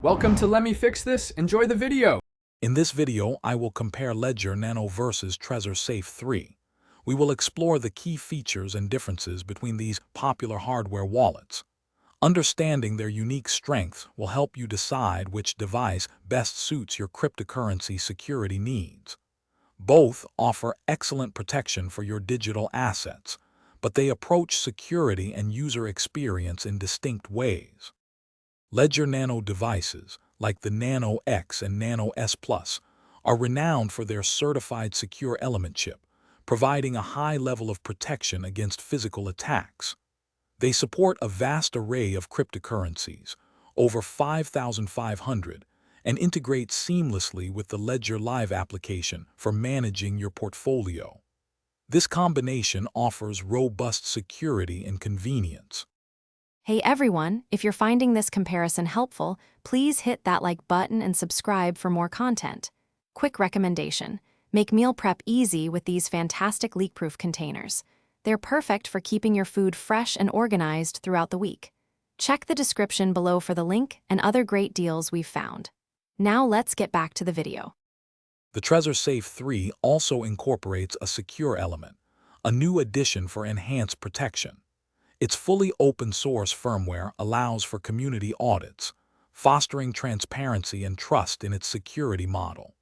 Welcome to Let Me Fix This. Enjoy the video. In this video, I will compare Ledger Nano versus Trezor Safe 3. We will explore the key features and differences between these popular hardware wallets. Understanding their unique strengths will help you decide which device best suits your cryptocurrency security needs. Both offer excellent protection for your digital assets, but they approach security and user experience in distinct ways. Ledger Nano devices, like the Nano X and Nano S Plus, are renowned for their certified secure element chip, providing a high level of protection against physical attacks. They support a vast array of cryptocurrencies, over 5,500, and integrate seamlessly with the Ledger Live application for managing your portfolio. This combination offers robust security and convenience. Hey everyone, if you're finding this comparison helpful, please hit that like button and subscribe for more content. Quick recommendation: make meal prep easy with these fantastic leak-proof containers. They're perfect for keeping your food fresh and organized throughout the week. Check the description below for the link and other great deals we've found. Now let's get back to the video. The Trezor Safe 3 also incorporates a secure element, a new addition for enhanced protection. Its fully open-source firmware allows for community audits, fostering transparency and trust in its security model.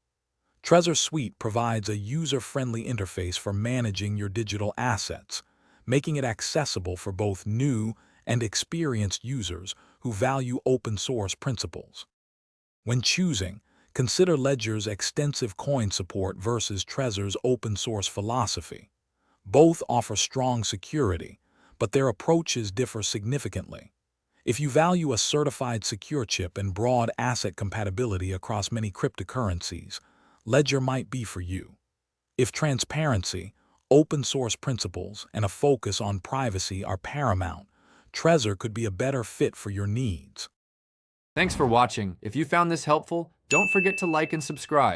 Trezor Suite provides a user-friendly interface for managing your digital assets, making it accessible for both new and experienced users who value open-source principles. When choosing, consider Ledger's extensive coin support versus Trezor's open-source philosophy. Both offer strong security, but their approaches differ significantly. If you value a certified secure chip and broad asset compatibility across many cryptocurrencies, Ledger might be for you. If transparency, open-source principles, and a focus on privacy are paramount, Trezor could be a better fit for your needs. Thanks for watching. If you found this helpful, don't forget to like and subscribe.